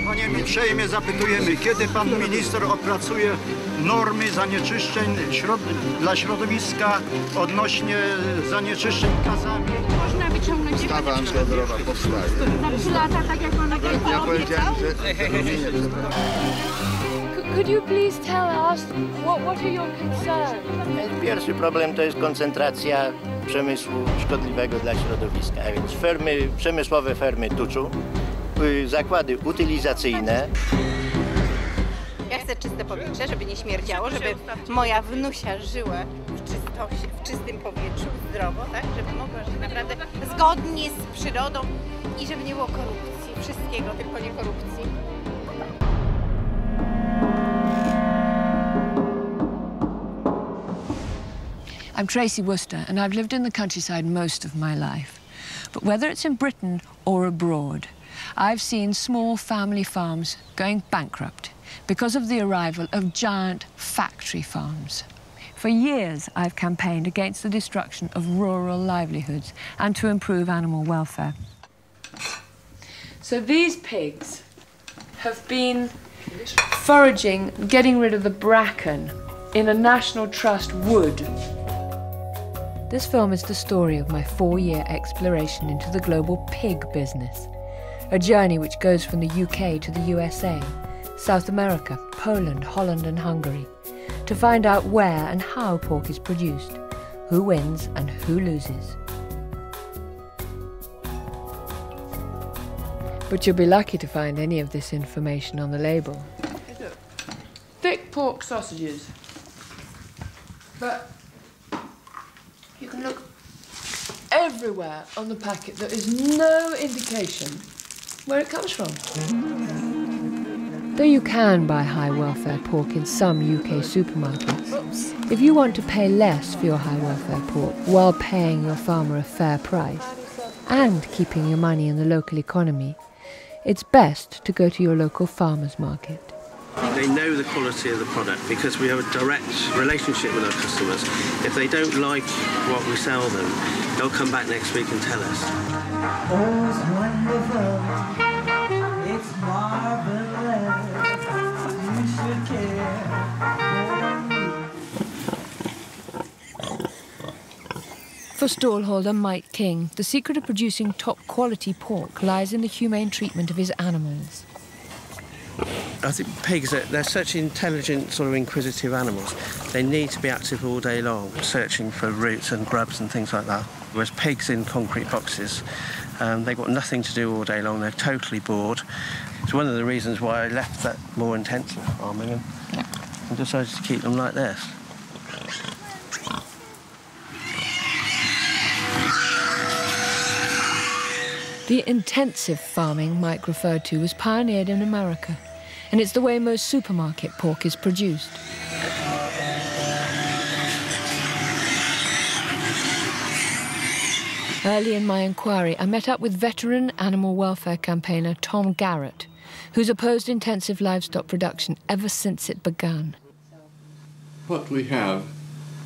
Panie, my uprzejmie zapytujemy, kiedy pan minister opracuje normy zanieczyszczeń dla środowiska odnośnie zanieczyszczeń gazami? Można wyciągnąć Ustawa antydrogowa powstaje. za 3 lata, tak jak pan Ja powiedziałem, że terminie trzeba. Could you please tell us what are your concerns? Pierwszy problem to jest koncentracja przemysłu szkodliwego dla środowiska, a więc przemysłowe fermy tuczu, zakłady utylizacyjne. Ja chcę czyste powietrze, żeby nie śmierdziało, żeby moja wnusia żyła w czystym powietrzu, zdrowo, tak? Żeby mogła żyć naprawdę zgodnie z przyrodą i żeby nie było korupcji, wszystkiego, tylko nie korupcji. I'm Tracy Worcester, and I've lived in the countryside most of my life. But whether it's in Britain or abroad, I've seen small family farms going bankrupt because of the arrival of giant factory farms. For years, I've campaigned against the destruction of rural livelihoods and to improve animal welfare. So these pigs have been foraging, getting rid of the bracken in a National Trust wood. This film is the story of my 4-year exploration into the global pig business, a journey which goes from the UK to the USA, South America, Poland, Holland and Hungary, to find out where and how pork is produced, who wins and who loses. But you'll be lucky to find any of this information on the label. Thick pork sausages. But you can look everywhere on the packet. There is no indication where it comes from. Though you can buy high welfare pork in some UK supermarkets, if you want to pay less for your high welfare pork while paying your farmer a fair price and keeping your money in the local economy, it's best to go to your local farmer's market. They know the quality of the product because we have a direct relationship with our customers. If they don't like what we sell them, they'll come back next week and tell us. Oh, it's wonderful. It's marvelous. You should care. For stallholder Mike King, the secret of producing top-quality pork lies in the humane treatment of his animals. I think pigs, they're such intelligent, sort of inquisitive animals. They need to be active all day long, searching for roots and grubs and things like that. Whereas pigs in concrete boxes, they've got nothing to do all day long. They're totally bored. It's one of the reasons why I left that more intensive farming and decided to keep them like this. The intensive farming Mike referred to was pioneered in America, and it's the way most supermarket pork is produced. Early in my inquiry, I met up with veteran animal welfare campaigner Tom Garrett, who's opposed intensive livestock production ever since it began. What we have,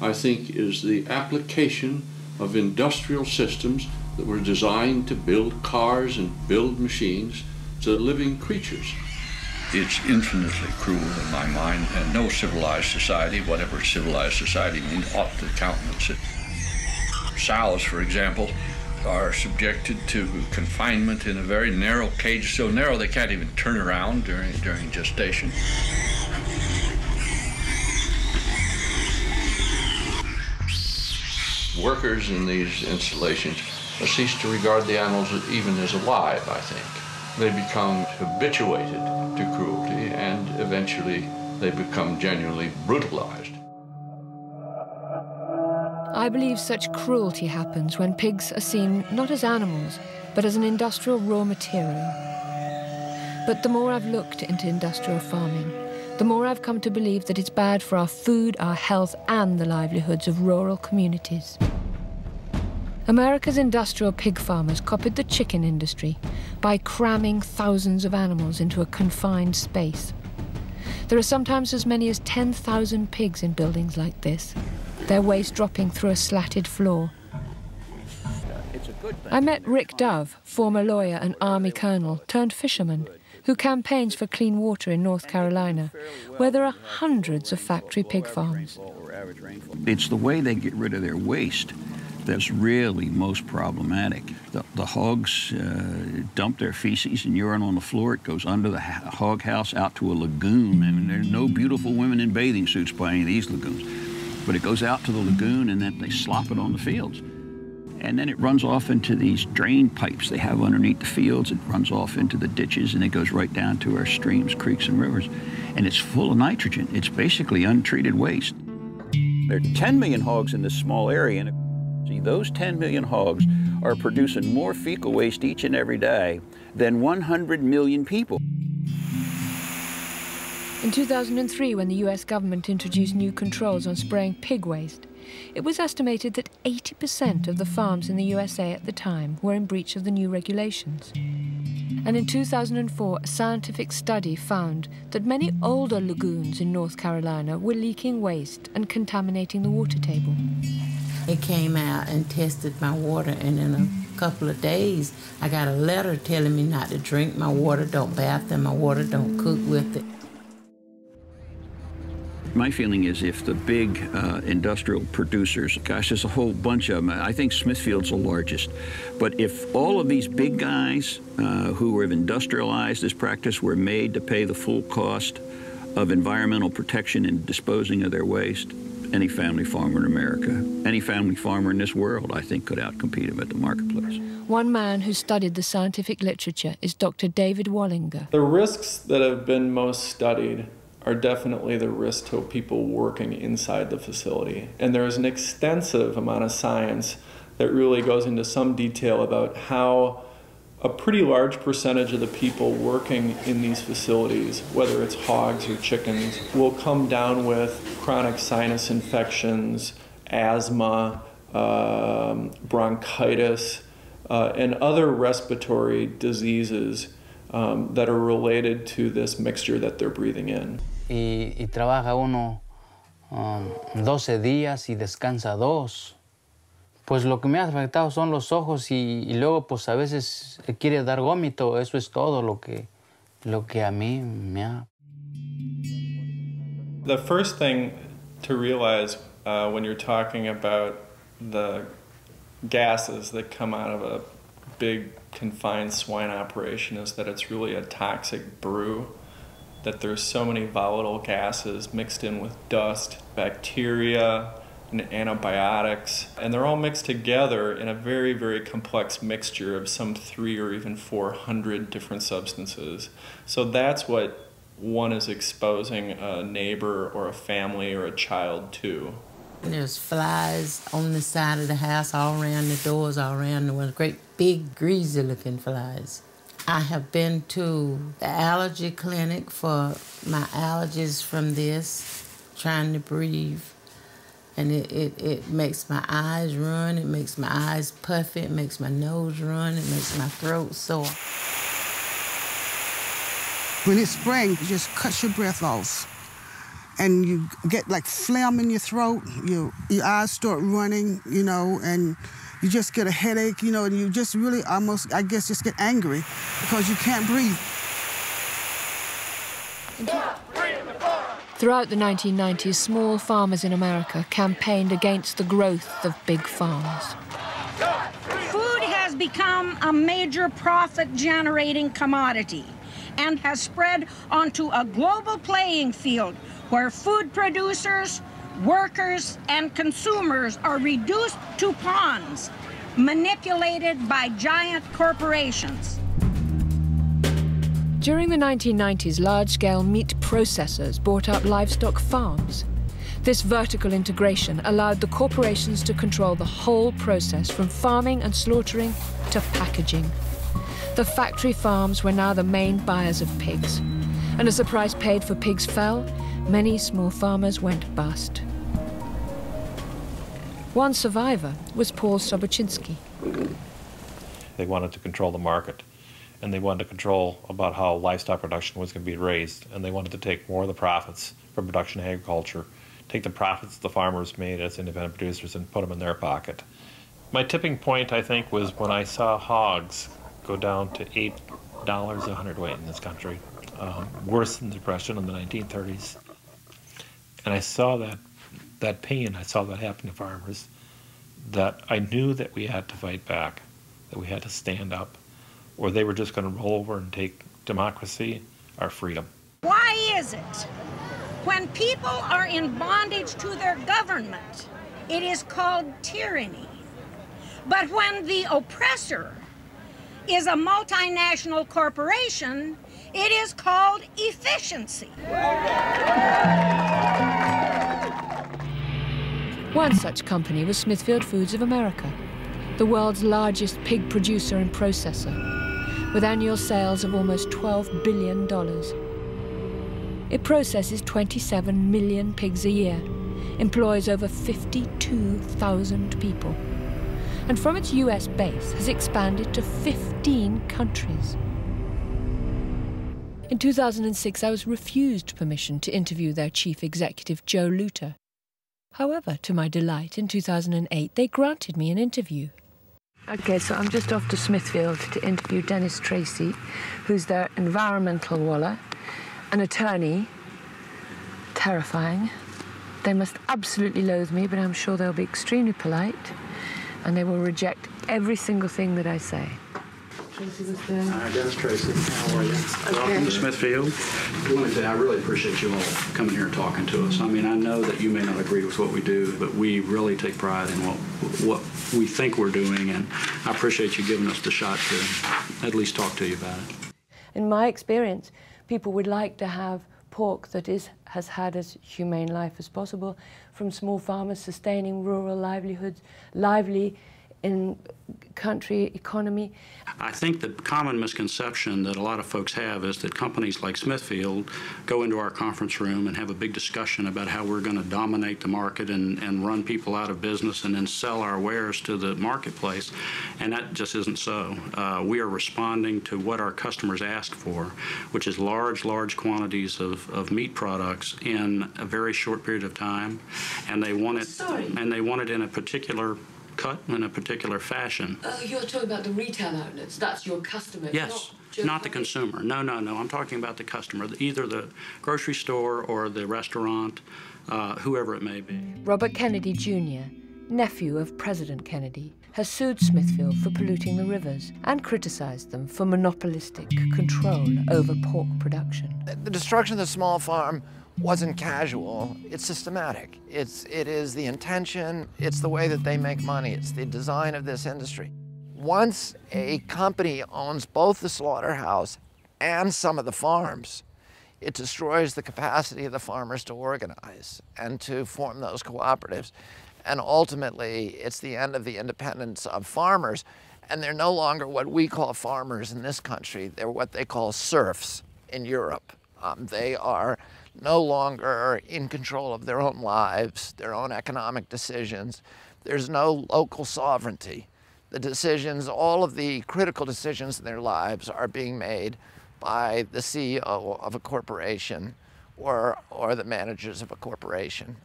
I think, is the application of industrial systems that were designed to build cars and build machines to living creatures. It's infinitely cruel in my mind, and no civilized society, whatever civilized society means, ought to countenance it. Sows, for example, are subjected to confinement in a very narrow cage, so narrow they can't even turn around during gestation. Workers in these installations cease to regard the animals even as alive, I think. They become habituated to cruelty, and eventually they become genuinely brutalized. I believe such cruelty happens when pigs are seen not as animals, but as an industrial raw material. But the more I've looked into industrial farming, the more I've come to believe that it's bad for our food, our health, and the livelihoods of rural communities. America's industrial pig farmers copied the chicken industry by cramming thousands of animals into a confined space. There are sometimes as many as 10,000 pigs in buildings like this, their waste dropping through a slatted floor. It's a I met Rick Dove, former lawyer and Army colonel turned fisherman, who campaigns for clean water in North Carolina, where there are hundreds of factory pig farms. It's the way they get rid of their waste that's really most problematic. The hogs dump their feces and urine on the floor. It goes under the hog house out to a lagoon. I mean, there's no beautiful women in bathing suits by any of these lagoons. But it goes out to the lagoon and then they slop it on the fields. And then it runs off into these drain pipes they have underneath the fields. It runs off into the ditches and it goes right down to our streams, creeks, and rivers. And it's full of nitrogen. It's basically untreated waste. There are 10 million hogs in this small area. And see, those 10 million hogs are producing more fecal waste each and every day than 100 million people. In 2003, when the US government introduced new controls on spraying pig waste, it was estimated that 80% of the farms in the USA at the time were in breach of the new regulations. And in 2004, a scientific study found that many older lagoons in North Carolina were leaking waste and contaminating the water table. It came out and tested my water, and in a couple of days, I got a letter telling me not to drink my water, don't bath in my water, don't cook with it. My feeling is if the big industrial producers, gosh, there's a whole bunch of them. I think Smithfield's the largest. But if all of these big guys who have industrialized this practice were made to pay the full cost of environmental protection and disposing of their waste, any family farmer in America, any family farmer in this world, I think, could outcompete them at the marketplace. One man who studied the scientific literature is Dr. David Wallinger. The risks that have been most studied are definitely the risk to people working inside the facility. And there is an extensive amount of science that really goes into some detail about how a pretty large percentage of the people working in these facilities, whether it's hogs or chickens, will come down with chronic sinus infections, asthma, bronchitis, and other respiratory diseases that are related to this mixture that they're breathing in. Y trabaja uno 12 días y descansa 2. Pues lo que me ha afectado son los ojos y luego pues a veces quiere dar vómito. Eso es todo lo que a mí me ha... The first thing to realize when you're talking about the gases that come out of a big confined swine operation is that it's really a toxic brew, that there's so many volatile gases mixed in with dust, bacteria, and antibiotics, and they're all mixed together in a very, very complex mixture of some 300 or even 400 different substances. So that's what one is exposing a neighbor or a family or a child to. There's flies on the side of the house, all around the doors, all around the windows, great big greasy-looking flies. I have been to the allergy clinic for my allergies from this, trying to breathe. And it makes my eyes run, it makes my eyes puffy, it makes my nose run, it makes my throat sore. When it's spraying, it just cuts your breath off. And you get like phlegm in your throat, your eyes start running, you know, and you just get a headache, you know, and you just really almost, I guess, just get angry because you can't breathe. Throughout the 1990s, small farmers in America campaigned against the growth of big farms. Food has become a major profit-generating commodity and has spread onto a global playing field where food producers, workers, and consumers are reduced to pawns, manipulated by giant corporations. During the 1990s, large-scale meat processors bought up livestock farms. This vertical integration allowed the corporations to control the whole process from farming and slaughtering to packaging. The factory farms were now the main buyers of pigs. And as the price paid for pigs fell, many small farmers went bust. One survivor was Paul Sobocinski. They wanted to control the market, and they wanted to control about how livestock production was going to be raised, and they wanted to take more of the profits from production agriculture, take the profits the farmers made as independent producers and put them in their pocket. My tipping point, I think, was when I saw hogs go down to $8 a hundredweight in this country, worse than the Depression in the 1930s. And I saw that pain, I saw that happen to farmers, that I knew that we had to fight back, that we had to stand up, or they were just going to roll over and take democracy, our freedom. Why is it when people are in bondage to their government, it is called tyranny? But when the oppressor is a multinational corporation, it is called efficiency. One such company was Smithfield Foods of America, the world's largest pig producer and processor, with annual sales of almost $12 billion. It processes 27 million pigs a year, employs over 52,000 people, and from its US base has expanded to 15 countries. In 2006, I was refused permission to interview their chief executive, Joe Luter. However, to my delight, in 2008, they granted me an interview. Okay, so I'm just off to Smithfield to interview Dennis Tracy, who's their environmental waller, an attorney. Terrifying. They must absolutely loathe me, but I'm sure they'll be extremely polite, and they will reject every single thing that I say. Tracy was there. Hi, Dennis Tracy. How are you? Okay. Welcome to Smithfield. I want to say I really appreciate you all coming here and talking to us. I mean, I know that you may not agree with what we do, but we really take pride in what we think we're doing, and I appreciate you giving us the shot to at least talk to you about it. In my experience, people would like to have pork that has had as humane life as possible, from small farmers sustaining rural livelihoods, lively in country economy. I think the common misconception that a lot of folks have is that companies like Smithfield go into our conference room and have a big discussion about how we're going to dominate the market and run people out of business and then sell our wares to the marketplace, and that just isn't so. We are responding to what our customers ask for, which is large quantities of meat products in a very short period of time, and they want it in a particular cut in a particular fashion. You're talking about the retail outlets. That's your customer. Yes, not the consumer. No. I'm talking about the customer, either the grocery store or the restaurant, whoever it may be. Robert Kennedy Jr., nephew of President Kennedy, has sued Smithfield for polluting the rivers and criticized them for monopolistic control over pork production. The destruction of the small farm wasn't casual, it's systematic. It is the intention, it's the way that they make money, it's the design of this industry. Once a company owns both the slaughterhouse and some of the farms, it destroys the capacity of the farmers to organize and to form those cooperatives. And ultimately, it's the end of the independence of farmers, and they're no longer what we call farmers in this country, they're what they call serfs in Europe. They are no longer in control of their own lives, their own economic decisions. There's no local sovereignty. The decisions, all of the critical decisions in their lives are being made by the CEO of a corporation or the managers of a corporation.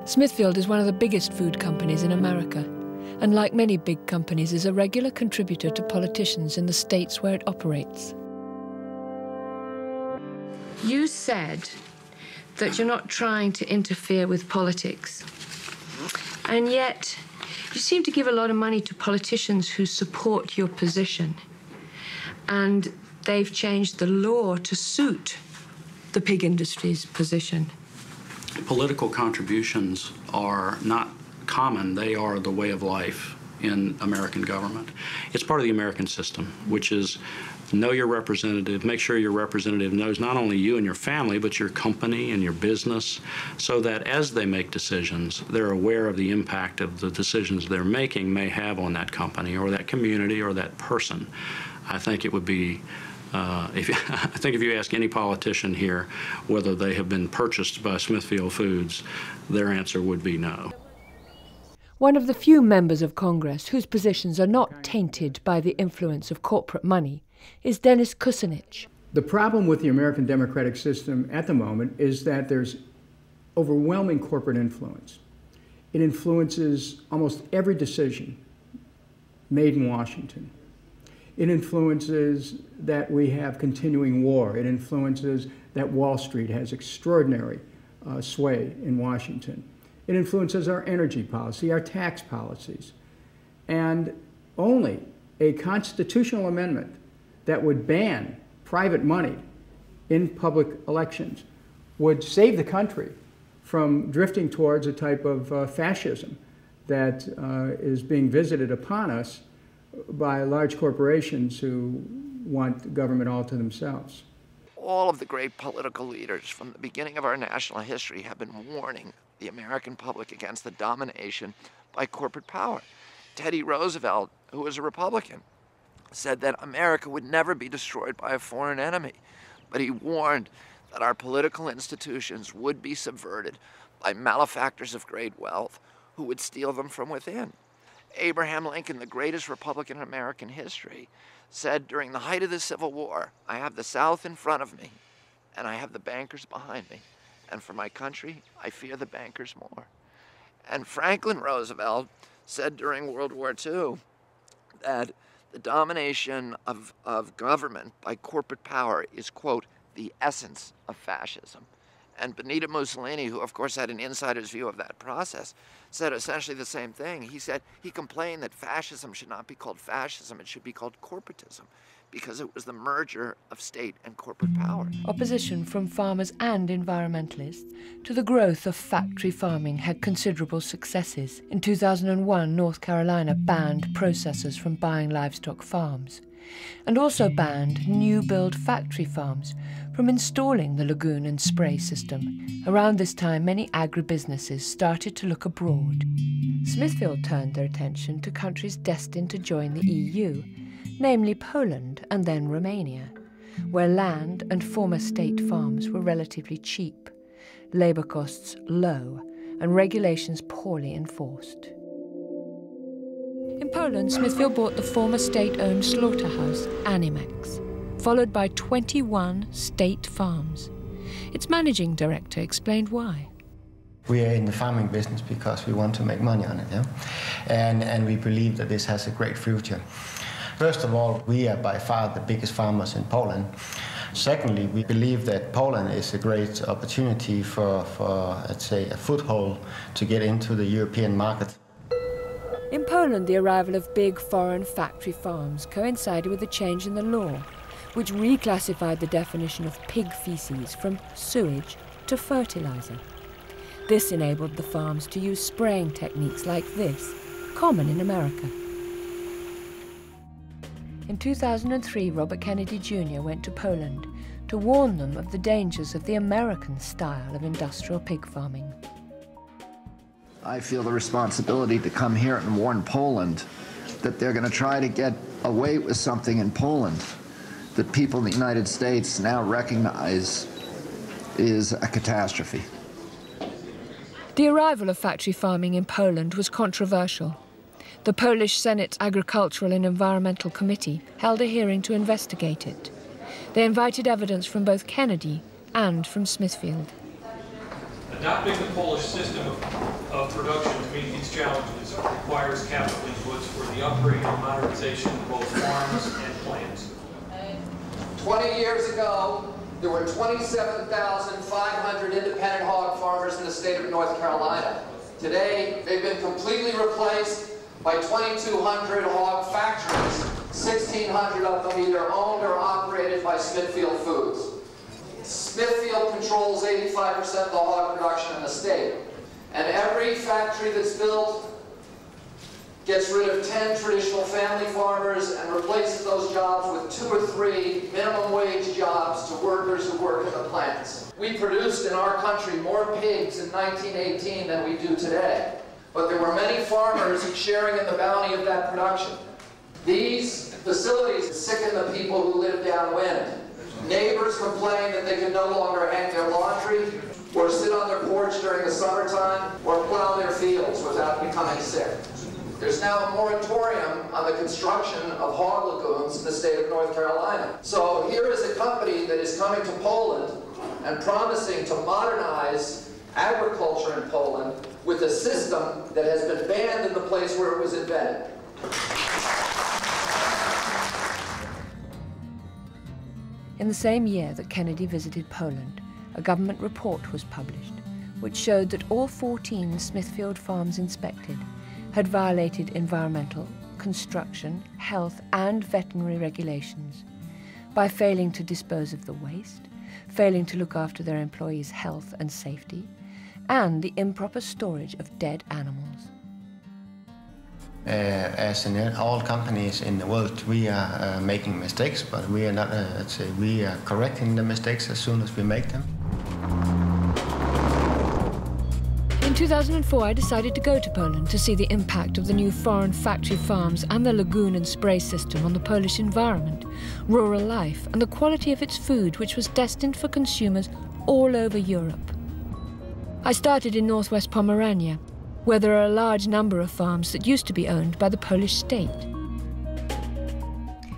Smithfield is one of the biggest food companies in America, and like many big companies is a regular contributor to politicians in the states where it operates. You said that you're not trying to interfere with politics, and yet you seem to give a lot of money to politicians who support your position, and they've changed the law to suit the pig industry's position. Political contributions are not common, they are the way of life in American government. It's part of the American system, which is know your representative, make sure your representative knows not only you and your family, but your company and your business, so that as they make decisions, they're aware of the impact of the decisions they're making may have on that company or that community or that person. I think it would be, if you ask any politician here whether they have been purchased by Smithfield Foods, their answer would be no. One of the few members of Congress whose positions are not tainted by the influence of corporate money is Dennis Kucinich. The problem with the American democratic system at the moment is that there's overwhelming corporate influence It influences almost every decision made in Washington. It influences that we have continuing war. It influences that Wall Street has extraordinary sway in Washington. It influences our energy policy, our tax policies. And only a constitutional amendment that would ban private money in public elections would save the country from drifting towards a type of fascism that is being visited upon us by large corporations who want government all to themselves. All of the great political leaders from the beginning of our national history have been warning the American public against the domination by corporate power. Teddy Roosevelt, who was a Republican, said that America would never be destroyed by a foreign enemy, but he warned that our political institutions would be subverted by malefactors of great wealth who would steal them from within. Abraham Lincoln, the greatest Republican in American history, said during the height of the Civil War, I have the South in front of me and I have the bankers behind me. And for my country, I fear the bankers more. And Franklin Roosevelt said during World War II that the domination of government by corporate power is, quote, the essence of fascism. And Benito Mussolini, who of course had an insider's view of that process, said essentially the same thing. He said he complained that fascism should not be called fascism, it should be called corporatism, because it was the merger of state and corporate power. Opposition from farmers and environmentalists to the growth of factory farming had considerable successes. In 2001, North Carolina banned processors from buying livestock farms, and also banned new-build factory farms from installing the lagoon and spray system. Around this time, many agribusinesses started to look abroad. Smithfield turned their attention to countries destined to join the EU, namely Poland and then Romania, where land and former state farms were relatively cheap, labour costs low, and regulations poorly enforced. In Poland, Smithfield bought the former state-owned slaughterhouse, Animex, followed by 21 state farms. Its managing director explained why. We are in the farming business because we want to make money on it, yeah? And we believe that this has a great future. First of all, we are by far the biggest farmers in Poland. Secondly, we believe that Poland is a great opportunity for let's say, a foothold to get into the European market. In Poland, the arrival of big foreign factory farms coincided with a change in the law, which reclassified the definition of pig feces from sewage to fertilizer. This enabled the farms to use spraying techniques like this, common in America. In 2003, Robert Kennedy Jr. went to Poland to warn them of the dangers of the American style of industrial pig farming. I feel the responsibility to come here and warn Poland that they're going to try to get away with something in Poland that people in the United States now recognize is a catastrophe. The arrival of factory farming in Poland was controversial. The Polish Senate's Agricultural and Environmental Committee held a hearing to investigate it. They invited evidence from both Kennedy and from Smithfield. Adopting the Polish system of production to meet these challenges requires capital inputs for the upgrade and modernization of both farms and plants. 20 years ago, there were 27,500 independent hog farmers in the state of North Carolina. Today, they've been completely replaced by 2,200 hog factories, 1,600 of them either owned or operated by Smithfield Foods. Smithfield controls 85% of the hog production in the state. And every factory that's built gets rid of 10 traditional family farmers and replaces those jobs with 2 or 3 minimum wage jobs to workers who work in the plants. We produced in our country more pigs in 1918 than we do today. But there were many farmers sharing in the bounty of that production. These facilities sicken the people who live downwind. Neighbors complain that they can no longer hang their laundry, or sit on their porch during the summertime, or plow their fields without becoming sick. There's now a moratorium on the construction of hog lagoons in the state of North Carolina. So here is a company that is coming to Poland and promising to modernize agriculture in Poland with a system that has been banned in the place where it was invented. In the same year that Kennedy visited Poland, a government report was published which showed that all 14 Smithfield farms inspected had violated environmental, construction, health and veterinary regulations by failing to dispose of the waste, failing to look after their employees' health and safety, and the improper storage of dead animals. As in all companies in the world, we are making mistakes, but we are not, we are correcting the mistakes as soon as we make them. In 2004, I decided to go to Poland to see the impact of the new foreign factory farms and the lagoon and spray system on the Polish environment, rural life, and the quality of its food, which was destined for consumers all over Europe. I started in northwest Pomerania, where there are a large number of farms that used to be owned by the Polish state.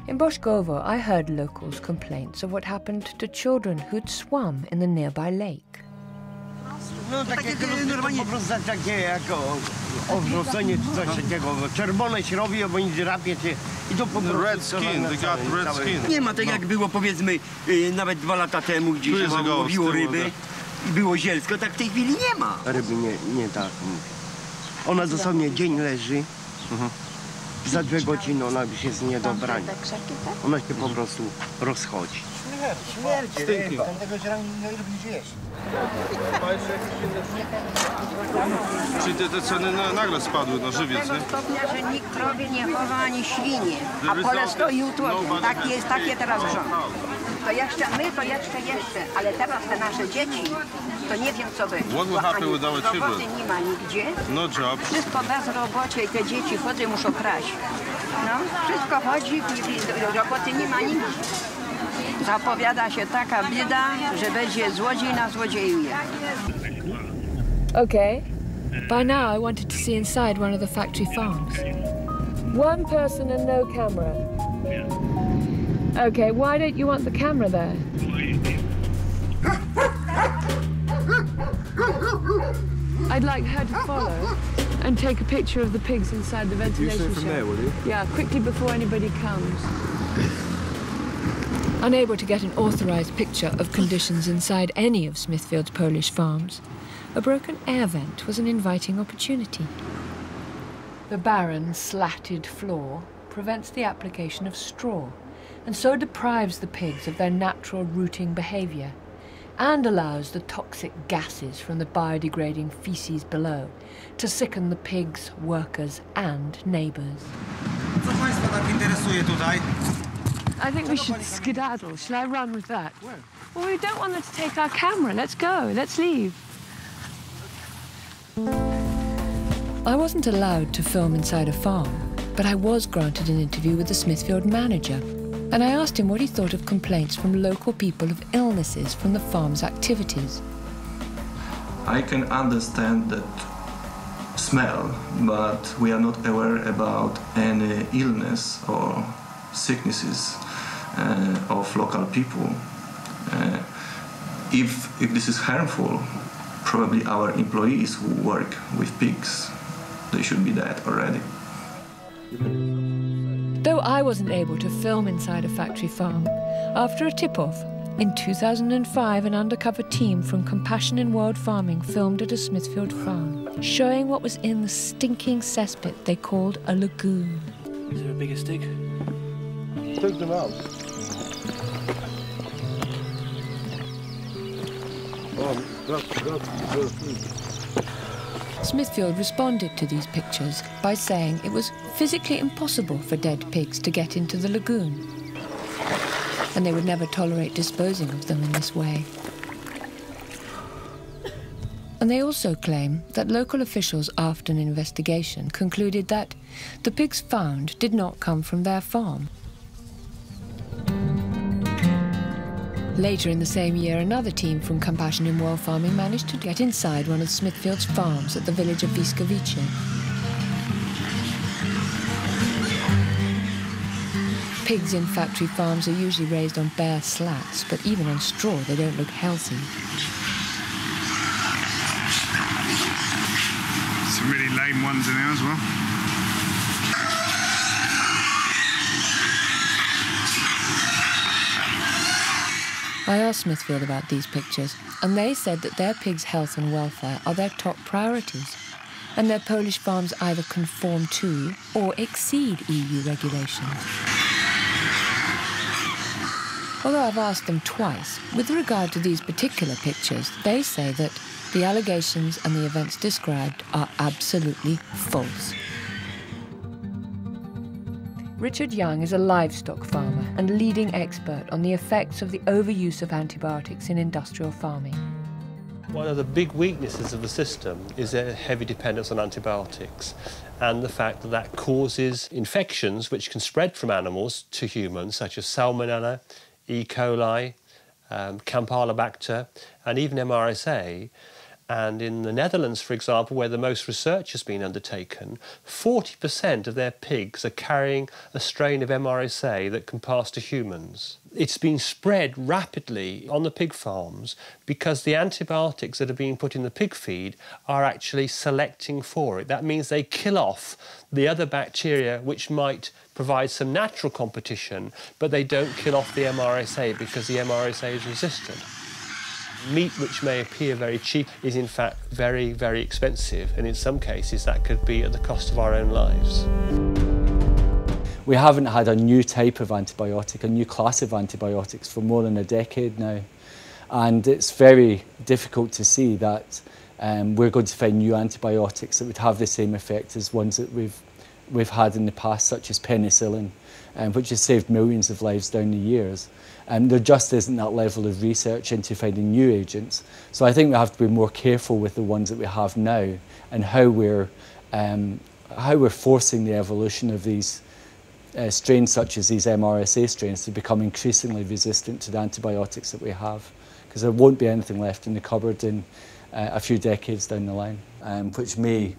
In Boszkowo, I heard locals' complaints of what happened to children who'd swum in the nearby lake. No takie normalnie po prostu takie jako odwrócenie czy coś takiego. Czerwone się robi, bo nic drapie cię i to po prostu... Red skin, they got red skin. Nie ma tak jak było powiedzmy nawet 2 lata temu, gdzie się łowiło ryby i było zielsko, tak w tej chwili nie ma. Ryby nie tak. Ona dosłownie dzień leży. Za 2 godziny ona już jest nie do brania. Ona się po prostu rozchodzi. Śmierci, tamtego ziarna ryb nie jeść. Czyli te ceny nagle spadły na żywiec, nie? Do tego stopnia, że nikt krowie nie chowa ani świnie, a pole stoi utłoczone. Takie teraz rząd. To jeszcze my, to jeszcze, ale teraz te nasze dzieci, to nie wiem co będzie. What will happen with our children? Roboty nie ma nigdzie. No job. Wszystko bez robocie i te dzieci chodzą, muszą kraść. No, wszystko chodzi, roboty nie ma nigdzie. Zapowiada się taka bieda, że będzie złodziej na złodziejuje. Okay. By now I wanted to see inside one of the factory farms. 1 person and no camera. Okay, why don't you want the camera there? I'd like her to follow and take a picture of the pigs inside the ventilation shaft. You from there, will you? Yeah, quickly before anybody comes. Unable to get an authorised picture of conditions inside any of Smithfield's Polish farms, a broken air vent was an inviting opportunity. The barren, slatted floor prevents the application of straw, and so deprives the pigs of their natural rooting behaviour, and allows the toxic gases from the biodegrading faeces below to sicken the pigs, workers and neighbours. Co Państwa tak interesuje tutaj? I think we should skedaddle. Shall I run with that? Where? Well, we don't want them to take our camera. Let's go. Let's leave. I wasn't allowed to film inside a farm, but I was granted an interview with the Smithfield manager, and I asked him what he thought of complaints from local people of illnesses from the farm's activities. I can understand that smell, but we are not aware about any illness or sicknesses of local people. If this is harmful, probably our employees who work with pigs, they should be dead already. Though I wasn't able to film inside a factory farm, after a tip-off, in 2005 an undercover team from Compassion in World Farming filmed at a Smithfield farm, showing what was in the stinking cesspit they called a lagoon. Is there a bigger stick? Take them out. Smithfield responded to these pictures by saying it was physically impossible for dead pigs to get into the lagoon, and they would never tolerate disposing of them in this way. And they also claim that local officials, after an investigation, concluded that the pigs found did not come from their farm. Later in the same year, another team from Compassion in World Farming managed to get inside one of Smithfield's farms at the village of Wiskowice. Pigs in factory farms are usually raised on bare slats, but even on straw they don't look healthy. some really lame ones in there as well. I asked Smithfield about these pictures, and they said that their pigs' health and welfare are their top priorities, and their Polish farms either conform to or exceed EU regulations. Although I've asked them twice, with regard to these particular pictures, they say that the allegations and the events described are absolutely false. Richard Young is a livestock farmer and leading expert on the effects of the overuse of antibiotics in industrial farming. One of the big weaknesses of the system is a heavy dependence on antibiotics and the fact that that causes infections which can spread from animals to humans, such as Salmonella, E-coli, Campylobacter, and even MRSA. And in the Netherlands, for example, where the most research has been undertaken, 40% of their pigs are carrying a strain of MRSA that can pass to humans. It's been spread rapidly on the pig farms because the antibiotics that are being put in the pig feed are actually selecting for it. That means they kill off the other bacteria which might provide some natural competition, but they don't kill off the MRSA because the MRSA is resistant. Meat which may appear very cheap is in fact very, very expensive, and in some cases that could be at the cost of our own lives. We haven't had a new type of antibiotic, a new class of antibiotics for more than a decade now, and it's very difficult to see that we're going to find new antibiotics that would have the same effect as ones that we've had in the past, such as penicillin, which has saved millions of lives down the years. There just isn't that level of research into finding new agents. So I think we have to be more careful with the ones that we have now and how we're forcing the evolution of these strains, such as these MRSA strains, to become increasingly resistant to the antibiotics that we have, because there won't be anything left in the cupboard in a few decades down the line, which may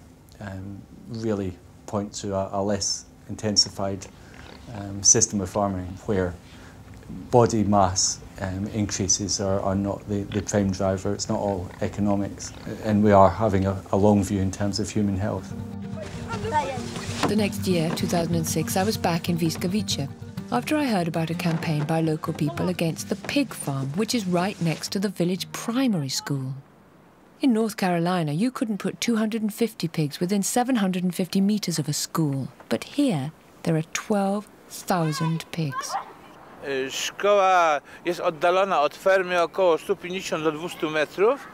really point to a less intensified system of farming where body mass increases are not the prime driver. It's not all economics, and we are having a long view in terms of human health. The next year, 2006, I was back in Wisłowice after I heard about a campaign by local people against the pig farm, which is right next to the village primary school. In North Carolina, you couldn't put 250 pigs within 750 meters of a school, but here there are 12,000 pigs. Szkoła jest oddalona od fermy około 150 do 200 metrów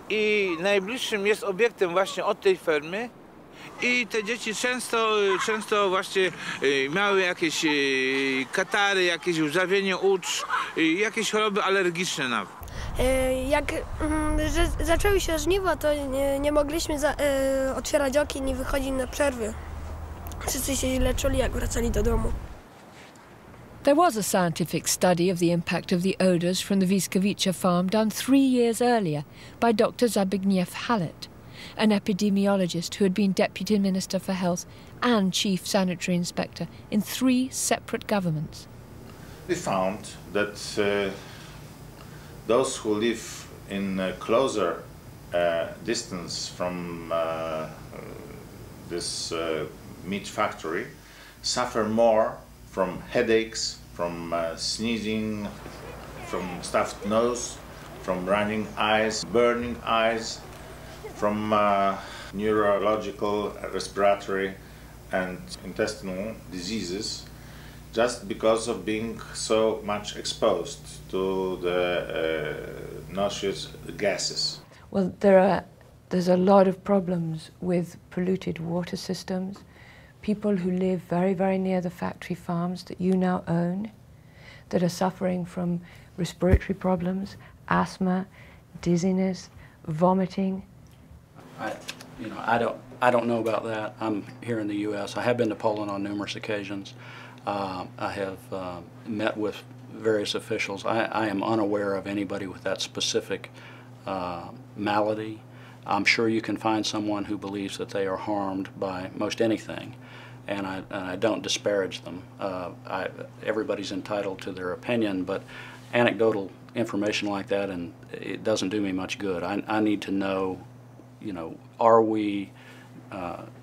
i najbliższym jest obiektem właśnie od tej fermy. I te dzieci często właśnie miały jakieś katary, jakieś łzawienie ucz, jakieś choroby alergiczne nawet. Jak zaczęły się żniwa, to nie mogliśmy otwierać okien i wychodzić na przerwy. Wszyscy się źle czuli, jak wracali do domu. There was a scientific study of the impact of the odours from the Wisłowice farm done 3 years earlier by Dr. Zbigniew Hallet, an epidemiologist who had been Deputy Minister for Health and Chief Sanitary Inspector in 3 separate governments. We found that those who live in closer distance from this meat factory suffer more from headaches, from sneezing, from stuffed nose, from running eyes, burning eyes, from neurological, respiratory and intestinal diseases, just because of being so much exposed to the noxious gases. Well, there's a lot of problems with polluted water systems. People who live very, very near the factory farms that you now own, that are suffering from respiratory problems, asthma, dizziness, vomiting. I don't know about that. I'm here in the U.S. I have been to Poland on numerous occasions. I have met with various officials. I am unaware of anybody with that specific malady. I'm sure you can find someone who believes that they are harmed by most anything, and I don't disparage them. Everybody's entitled to their opinion, but anecdotal information like that, and it doesn't do me much good. I need to know, are we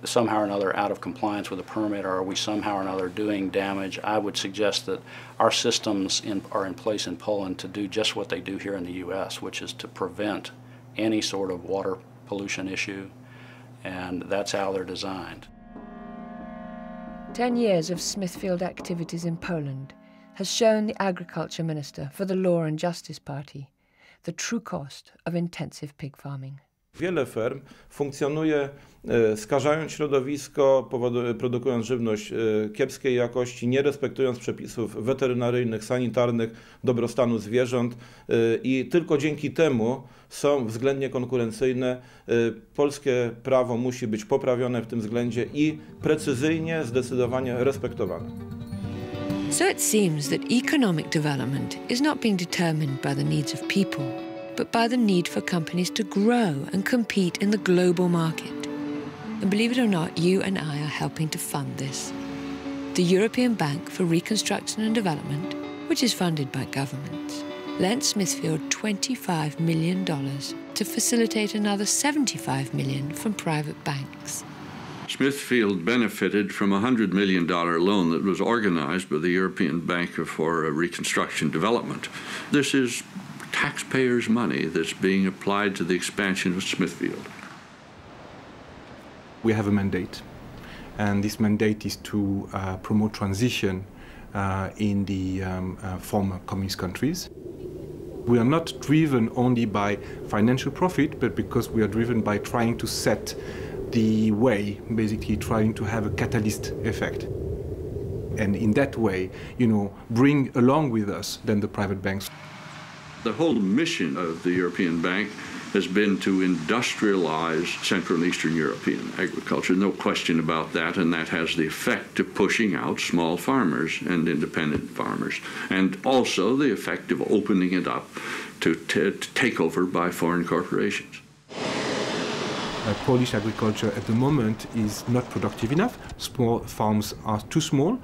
somehow or another out of compliance with a permit, or are we somehow or another doing damage, I would suggest that our systems are in place in Poland to do just what they do here in the U.S., which is to prevent any sort of water pollution issue, and that's how they're designed. 10 years of Smithfield activities in Poland has shown the Agriculture Minister for the Law and Justice Party the true cost of intensive pig farming. Wiele ferm funkcjonuje skażając środowisko, produkując żywność kiepskiej jakości, nie respektując przepisów weterynaryjnych, sanitarnych, dobrostanu zwierząt i tylko dzięki temu są względnie konkurencyjne. Polskie prawo musi być poprawione w tym względzie i precyzyjnie, zdecydowanie respektowane. So it seems that economic development is not being determined by the needs of people, but by the need for companies to grow and compete in the global market. And believe it or not, you and I are helping to fund this. The European Bank for Reconstruction and Development, which is funded by governments, lent Smithfield $25 million to facilitate another $75 million from private banks. Smithfield benefited from a $100 million loan that was organized by the European Bank for Reconstruction and Development. This is taxpayers' money that's being applied to the expansion of Smithfield. We have a mandate, and this mandate is to promote transition in the former communist countries. We are not driven only by financial profit, but because we are driven by trying to set the way, basically trying to have a catalyst effect. And in that way, bring along with us then the private banks. The whole mission of the European Bank has been to industrialize Central and Eastern European agriculture, no question about that, and that has the effect of pushing out small farmers and independent farmers, and also the effect of opening it up to take over by foreign corporations. Polish agriculture at the moment is not productive enough. Small farms are too small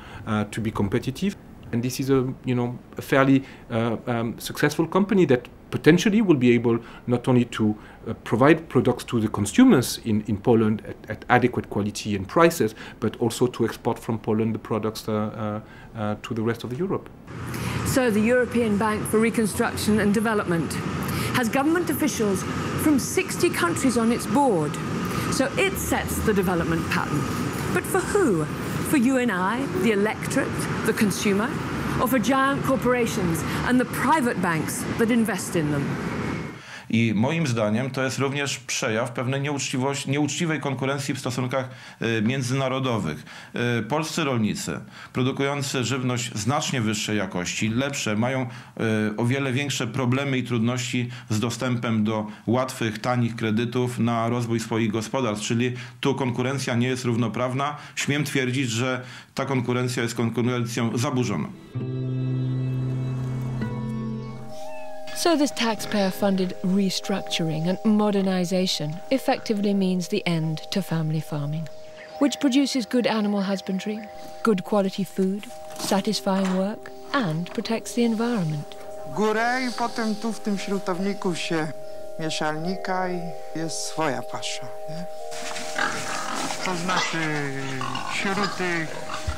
to be competitive. And this is a fairly successful company that potentially will be able not only to provide products to the consumers in Poland at adequate quality and prices, but also to export from Poland the products to the rest of Europe. So the European Bank for Reconstruction and Development has government officials from 60 countries on its board. So it sets the development pattern. But for who? For you and I, the electorate, the consumer, or for giant corporations and the private banks that invest in them? I moim zdaniem to jest również przejaw pewnej nieuczciwej konkurencji w stosunkach międzynarodowych. Polscy rolnicy produkujący żywność znacznie wyższej jakości, lepsze, mają o wiele większe problemy i trudności z dostępem do łatwych, tanich kredytów na rozwój swoich gospodarstw, czyli tu konkurencja nie jest równoprawna. Śmiem twierdzić, że ta konkurencja jest konkurencją zaburzoną. So this taxpayer-funded restructuring and modernization effectively means the end to family farming, which produces good animal husbandry, good quality food, satisfying work, and protects the environment. Górę i potem tu w tym śrutowniku się mieszalnika i jest swoja pasza, nie? To znaczy śruty,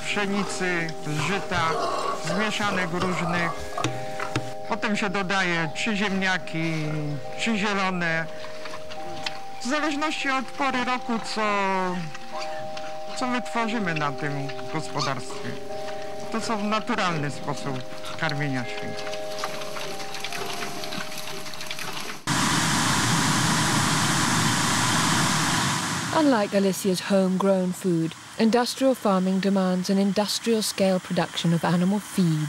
pszenicy, żyta, zmieszanych różnych. Potem się dodaje czy ziemniaki, czy zielone. W zależności od pory roku, co wytworzymy na tym gospodarstwie. To są naturalny sposób karmienia świń. Unlike Alicia's homegrown food, industrial farming demands an industrial-scale production of animal feed.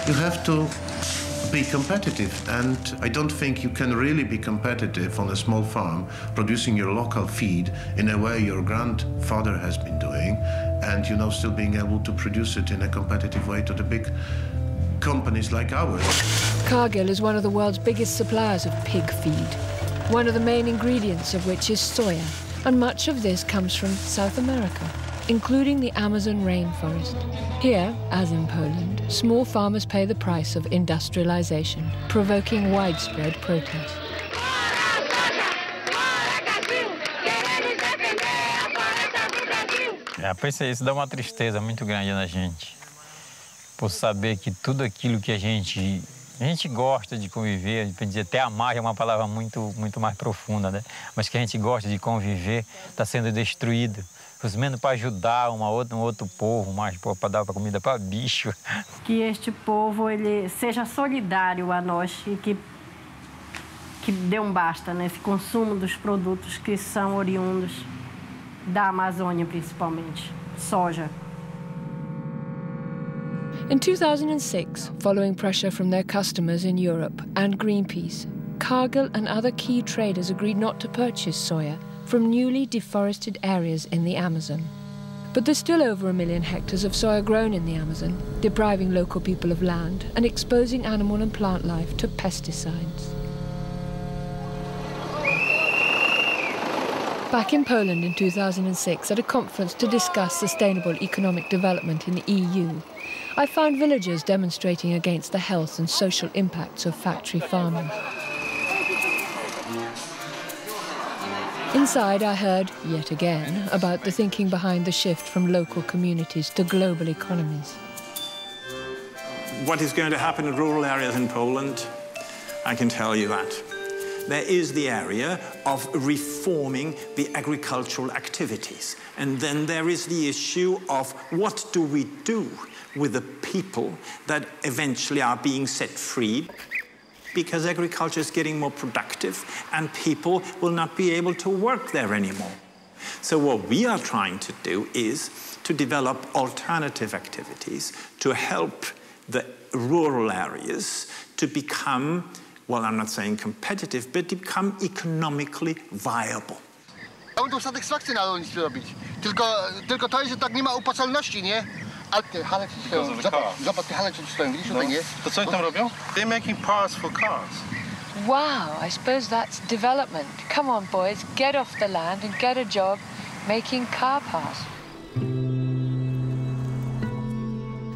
You have to be competitive, and I don't think you can really be competitive on a small farm producing your local feed in a way your grandfather has been doing, and still being able to produce it in a competitive way to the big companies like ours. Cargill is one of the world's biggest suppliers of pig feed, one of the main ingredients of which is soya, and much of this comes from South America. including the Amazon rainforest. Here, as in Poland, small farmers pay the price of industrialization, provoking widespread protest. Isso dá uma tristeza muito grande na gente, por saber que tudo aquilo que a gente gosta de conviver, para dizer até amar é uma palavra muito mais profunda, né? Mas que a gente gosta de conviver está sendo destruído, menos para ajudar um outro povo, mais para dar comida para bicho. Que este povo ele seja solidário a nós e que dê um basta nesse consumo dos produtos que são oriundos da Amazônia, principalmente soja. In 2006, following pressure from their customers in Europe and Greenpeace, Cargill and other key traders agreed not to purchase soya from newly deforested areas in the Amazon. But there's still over 1 million hectares of soya grown in the Amazon, depriving local people of land and exposing animal and plant life to pesticides. Back in Poland in 2006, at a conference to discuss sustainable economic development in the EU, I found villagers demonstrating against the health and social impacts of factory farming. Inside, I heard, yet again, about the thinking behind the shift from local communities to global economies. What is going to happen in rural areas in Poland, I can tell you that. There is the area of reforming the agricultural activities. And then there is the issue of what do we do with the people that eventually are being set free, because agriculture is getting more productive and people will not be able to work there anymore. So what we are trying to do is to develop alternative activities to help the rural areas to become, well, I'm not saying competitive, but to become economically viable. Będą satysfakcję na rolnictwie robić. Tylko to jest, że tak nie ma opłacalności, nie? A te hale stoją. Zobacz, te hale stoją. Widzisz tutaj, nie? To co oni tam robią? They're making parts for cars. Wow, I suppose that's development. Come on, boys, get off the land and get a job making car parts.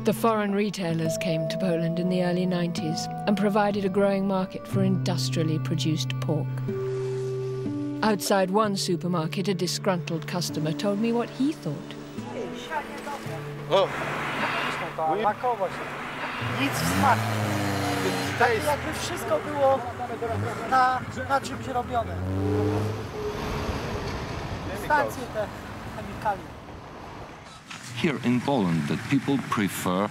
The foreign retailers came to Poland in the early 90s and provided a growing market for industrially produced pork. Outside one supermarket, a disgruntled customer told me what he thought. Nic w smaku. Tak jakby wszystko było na czymś robione. Stacje te chemikalia. Here in Poland, that people prefer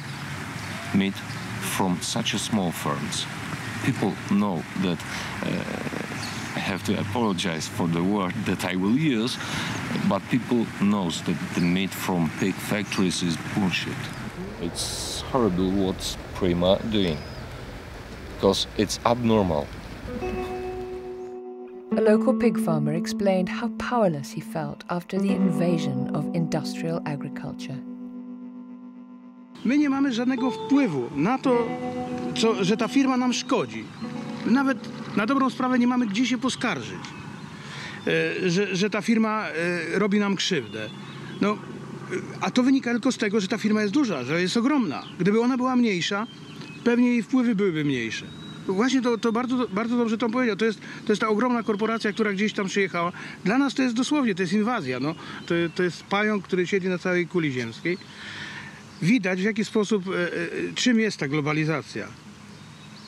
meat from such a small farms. People know that I have to apologize for the word that I will use, but people knows that the meat from pig factories is bullshit. It's horrible what's Prima doing, because it's abnormal. A local pig farmer explained how powerless he felt after the invasion of industrial agriculture. My nie mamy żadnego wpływu na to, że ta firma nam szkodzi. Nawet na dobrą sprawę nie mamy gdzie się poskarżyć, że ta firma robi nam krzywdę. No, a to wynika tylko z tego, że ta firma jest duża, że jest ogromna. Gdyby ona była mniejsza, pewnie jej wpływy byłyby mniejsze. Właśnie to bardzo dobrze to powiedział. To jest ta ogromna korporacja, która gdzieś tam przyjechała. Dla nas to jest dosłownie, to jest inwazja. No. To jest pająk, który siedzi na całej kuli ziemskiej. Widać, w jaki sposób, czym jest ta globalizacja.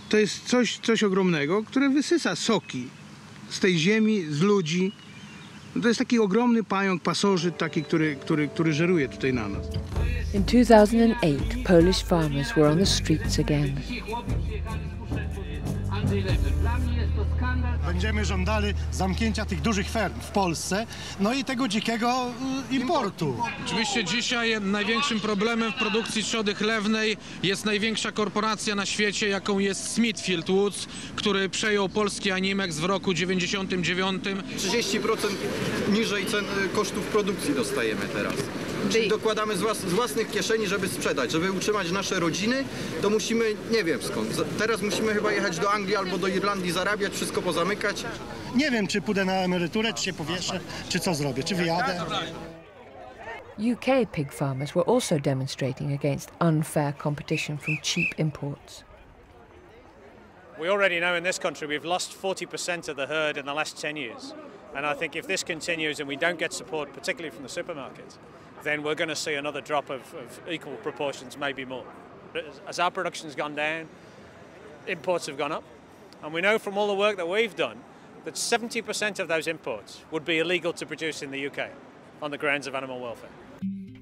To jest coś ogromnego, które wysysa soki z tej ziemi, z ludzi. To jest taki ogromny pająk, pasożyt taki, który żeruje tutaj na nas. In 2008, Polish farmers were on the streets again. Będziemy żądali zamknięcia tych dużych ferm w Polsce, no i tego dzikiego importu. Oczywiście dzisiaj największym problemem w produkcji trzody chlewnej jest największa korporacja na świecie, jaką jest Smithfield Woods, który przejął polski Animex w roku 99. 30% niżej cen kosztów produkcji dostajemy teraz. Czyli dokładamy z własnych kieszeni, żeby sprzedać, żeby utrzymać nasze rodziny, to musimy, nie wiem skąd, teraz musimy chyba jechać do Anglii albo do Irlandii zarabiać, wszystko pozamykać. Nie wiem, czy pójdę na emeryturę, czy się powieszę, czy co zrobię, czy wyjadę. UK pig farmers were also demonstrating against unfair competition from cheap imports. We already know in this country we've lost 40% of the herd in the last 10 years. And I think if this continues and we don't get support, particularly from the supermarkets, then we're going to see another drop of equal proportions, maybe more. As our production's gone down, imports have gone up. And we know from all the work that we've done that 70% of those imports would be illegal to produce in the UK on the grounds of animal welfare.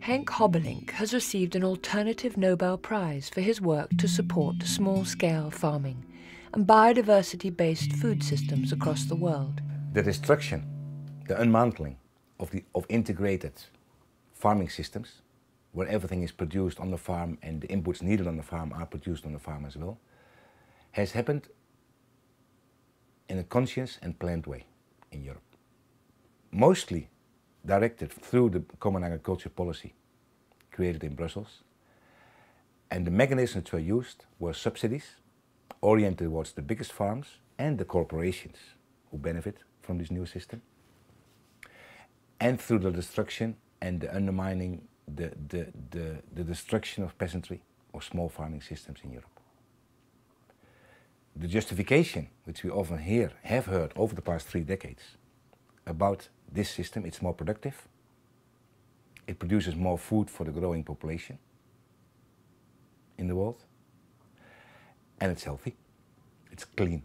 Henk Hobbelink has received an alternative Nobel Prize for his work to support small-scale farming and biodiversity-based food systems across the world. The destruction, the unmantling of integrated farming systems, where everything is produced on the farm and the inputs needed on the farm are produced on the farm as well, has happened in a conscious and planned way in Europe. Mostly directed through the Common Agriculture Policy created in Brussels. And the mechanisms that were used were subsidies oriented towards the biggest farms and the corporations who benefit from this new system. And through the destruction and the undermining the destruction of peasantry or small farming systems in Europe. The justification, which we often have heard over the past 3 decades, about this system: it's more productive, it produces more food for the growing population in the world, and it's healthy, it's clean.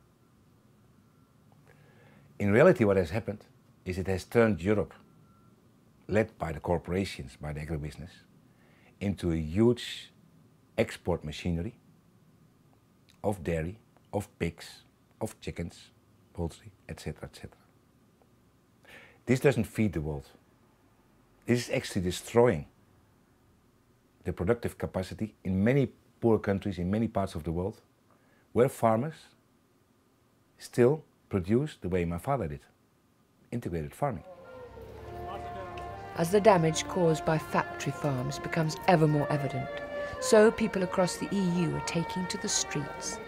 In reality, what has happened is it has turned Europe, led by the corporations, by the agribusiness, into a huge export machinery of dairy, of pigs, of chickens, poultry, etc., etc. This doesn't feed the world. This is actually destroying the productive capacity in many poor countries, in many parts of the world, where farmers still produce the way my father did, integrated farming. As the damage caused by factory farms becomes ever more evident, so people across the EU are taking to the streets.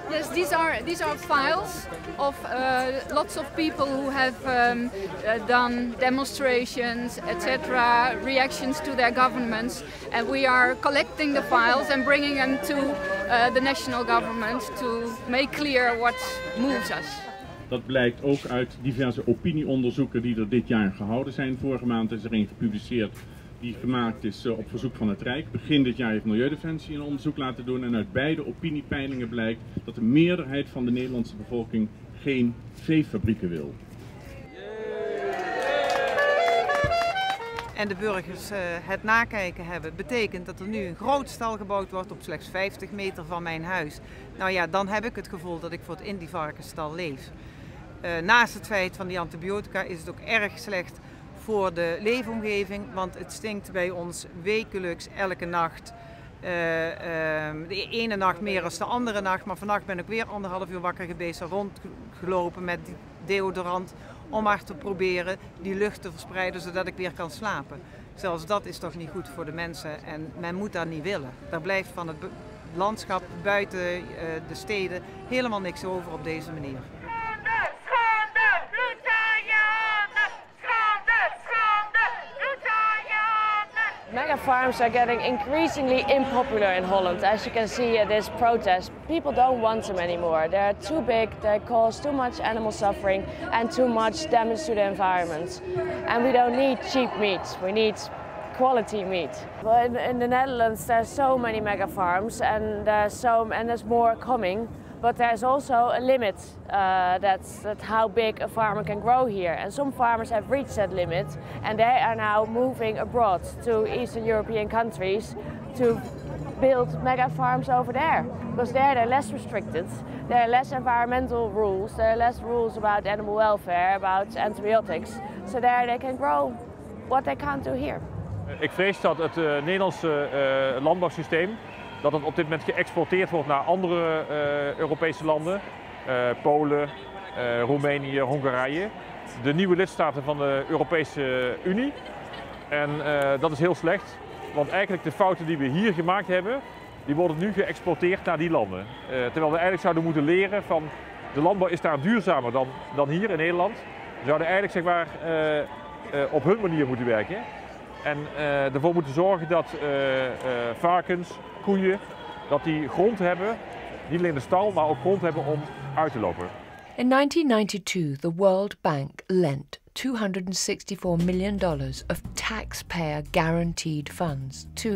Yes, these are files of lots of people who have done demonstrations, etc., reactions to their governments, and we are collecting the files and bringing them to the national government to make clear what moves us. Dat blijkt ook uit diverse opinieonderzoeken die er dit jaar gehouden zijn. Vorige maand is er een gepubliceerd die gemaakt is op verzoek van het Rijk. Begin dit jaar heeft Milieudefensie een onderzoek laten doen en uit beide opiniepeilingen blijkt dat de meerderheid van de Nederlandse bevolking geen veefabrieken wil. En de burgers het nakijken hebben, betekent dat er nu een groot stal gebouwd wordt op slechts 50 meter van mijn huis. Nou ja, dan heb ik het gevoel dat ik in die varkensstal leef. Naast het feit van die antibiotica is het ook erg slecht voor de leefomgeving, want het stinkt bij ons wekelijks elke nacht. De ene nacht meer dan de andere nacht, maar vannacht ben ik weer 1,5 uur wakker geweest en rondgelopen met deodorant om maar te proberen die lucht te verspreiden zodat ik weer kan slapen. Zelfs dat is toch niet goed voor de mensen en men moet dat niet willen. Daar blijft van het landschap buiten de steden helemaal niks over op deze manier. Mega farms are getting increasingly unpopular in Holland. As you can see at this protest, people don't want them anymore. They're too big, they cause too much animal suffering and too much damage to the environment. And we don't need cheap meat, we need quality meat. Well, in the Netherlands there's so many mega farms and there's more coming. But there's also a limit that's how big a farmer can grow here. And some farmers have reached that limit and they are now moving abroad to Eastern European countries to build mega farms over there. Because there they're less restricted, there are less environmental rules, there are less rules about animal welfare, about antibiotics. So there they can grow what they can't do here. Ik vrees dat het Nederlandse landbouwsysteem dat het op dit moment geëxporteerd wordt naar andere Europese landen, Polen, Roemenië, Hongarije, de nieuwe lidstaten van de Europese Unie. En dat is heel slecht, want eigenlijk de fouten die we hier gemaakt hebben, die worden nu geëxporteerd naar die landen. Terwijl we eigenlijk zouden moeten leren van de landbouw is daar duurzamer dan hier in Nederland. We zouden eigenlijk zeg maar, op hun manier moeten werken en ervoor moeten zorgen dat varkens, koeien, dat die grond hebben, niet alleen de stal, maar ook grond hebben om uit te lopen. In 1992, the World Bank lent $264 million of taxpayer-guaranteed funds to,